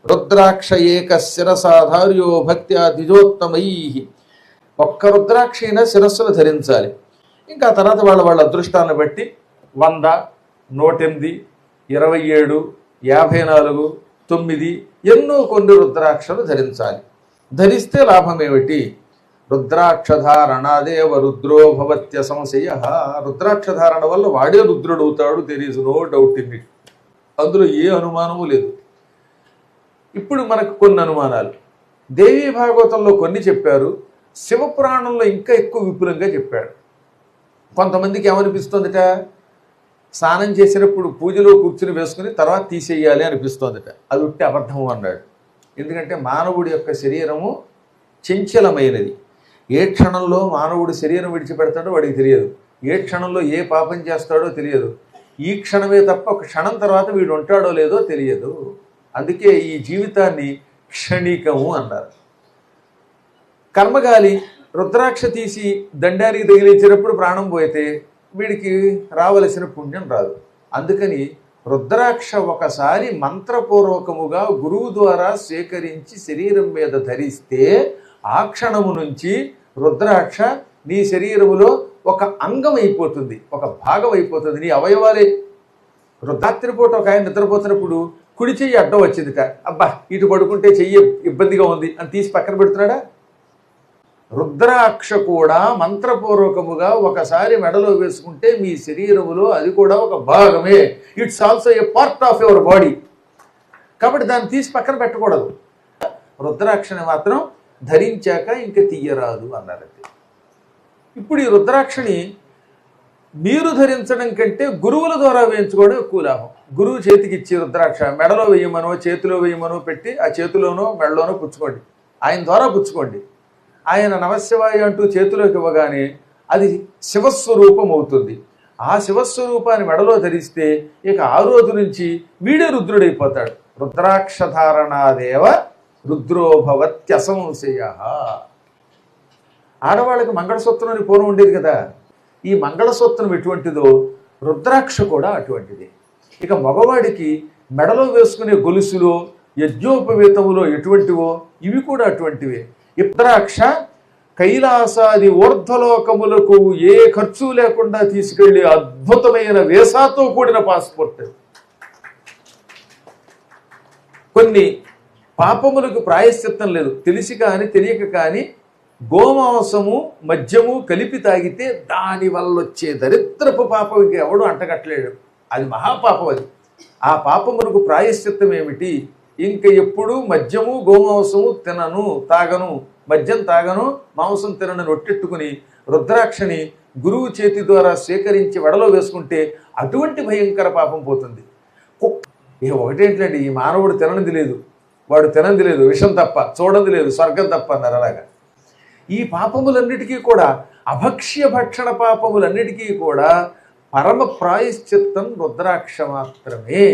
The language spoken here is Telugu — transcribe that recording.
రుద్రాక్ష ఏక శిరసాధార్యో భక్త్యా ద్విజోత్తమై. ఒక్క రుద్రాక్ష అయినా శిరస్సును ధరించాలి. ఇంకా తర్వాత వాళ్ళ అదృష్టాన్ని బట్టి 100, 108, 27, 54, 9 ఎన్నో కొన్ని రుద్రాక్షలు ధరించాలి. ధరిస్తే లాభం ఏమిటి? రుద్రాక్షధారణాదేవ రుద్రో భవత్య సంశయ. రుద్రాక్షధారణ వల్ల వాడే రుద్రుడు అవుతాడు. There is no doubt in it. అందులో ఏ అనుమానము లేదు. ఇప్పుడు మనకు కొన్ని అనుమానాలు దేవీ భాగవతంలో కొన్ని చెప్పారు, శివపురాణంలో ఇంకా ఎక్కువ విపులంగా చెప్పాడు. కొంతమందికి ఏమనిపిస్తుందట, స్నానం చేసినప్పుడు పూజలో కూర్చుని వేసుకుని తర్వాత తీసేయాలి అనిపిస్తోందట. అది ఉట్టి అబద్ధము అన్నాడు. ఎందుకంటే మానవుడి యొక్క శరీరము చంచలమైనది. ఏ క్షణంలో మానవుడు శరీరం విడిచిపెడతాడో వాడికి తెలియదు. ఏ క్షణంలో ఏ పాపం చేస్తాడో తెలియదు. ఈ క్షణమే తప్ప ఒక క్షణం తర్వాత వీడు ఉంటాడో లేదో తెలియదు. అందుకే ఈ జీవితాన్ని క్షణికము అన్నారు. కర్మగాలి రుద్రాక్ష తీసి దండానికి తగిలించినప్పుడు ప్రాణం పోయితే వీడికి రావలసిన పుణ్యం రాదు. అందుకని రుద్రాక్ష ఒకసారి మంత్రపూర్వకముగా గురువు ద్వారా స్వీకరించి శరీరం మీద ధరిస్తే ఆ క్షణము నుంచి రుద్రాక్ష నీ శరీరములో ఒక అంగం అయిపోతుంది, ఒక భాగం అయిపోతుంది. నీ అవయవాలే. రాత్రిపూట ఒక ఆయన నిద్రపోతున్నప్పుడు కుడి చెయ్యి అడ్డం వచ్చిందిట, అబ్బా ఇటు పడుకుంటే చెయ్యి ఇబ్బందిగా ఉంది అని తీసి పక్కన పెడుతున్నాడా? రుద్రాక్ష కూడా మంత్రపూర్వకముగా ఒకసారి మెడలో వేసుకుంటే మీ శరీరములో అది కూడా ఒక భాగమే. It's also a part of your body. కాబట్టి దాన్ని తీసి పక్కన పెట్టకూడదు. రుద్రాక్షని మాత్రం ధరించాక ఇంక తీయరాదు అన్నారంతే. ఇప్పుడు ఈ రుద్రాక్షని మీరు ధరించడం కంటే గురువుల ద్వారా వేయించుకోవడం ఎక్కువ లాభం. గురువు చేతికి ఇచ్చి రుద్రాక్ష మెడలో వేయమనో చేతిలో వేయమనో పెట్టి ఆ చేతిలోనో మెడలోనో పుచ్చుకోండి. ఆయన ద్వారా పుచ్చుకోండి. ఆయన నమశివాయ అంటూ చేతిలోకి ఇవ్వగానే అది శివస్వరూపం అవుతుంది. ఆ శివస్వరూపాన్ని మెడలో ధరిస్తే ఇక ఆ రోజు నుంచి వీడే రుద్రుడైపోతాడు. రుద్రాక్షధారణాదేవ రుద్రోభవత్యసంశయ. ఆడవాళ్ళకి మంగళసూత్రం అని పూర్వం ఉండేది కదా. ఈ మంగళసూత్రం ఎటువంటిదో రుద్రాక్ష కూడా అటువంటిది. ఇక మగవాడికి మెడలో వేసుకునే గొలుసులో యజ్ఞోపవీతములో ఎటువంటివో ఇవి కూడా అటువంటివే. రుద్రాక్ష కైలాసాది ఊర్ధ్వలోకములకు ఏ ఖర్చు లేకుండా తీసుకెళ్లి అద్భుతమైన వేసాతో కూడిన పాస్పోర్ట్. కొన్ని పాపములకు ప్రాయశ్చిత్తం లేదు. తెలిసి కానీ తెలియక కానీ గోమాంసము మద్యము కలిపి తాగితే దాని వల్ల వచ్చే దరిద్రపు పాపం ఎవడు అంటగట్టలేడు. అది మహాపాపం. అది ఆ పాపములకు ప్రాయశ్చిత్తం ఏమిటి? ఇంక ఎప్పుడు మద్యము గోమాంసము తినను, తాగను, మద్యం తాగను, మాంసం తినను ఒట్టెట్టుకుని రుద్రాక్షని గురువు చేతి ద్వారా స్వీకరించి వడలో వేసుకుంటే అటువంటి భయంకర పాపం పోతుంది. ఇక ఒకటేంటండి, ఈ మానవుడు తిననిది లేదు, వాడు తిననిది లేదు, విషం తప్ప, చూడనిది లేదు, స్వర్గం తప్ప అన్నారు. అలాగా ఈ పాపములన్నిటికీ కూడా, అభక్ష్య భక్షణ పాపములన్నిటికీ కూడా పరమ ప్రాయశ్చిత్తం రుద్రాక్ష మాత్రమే.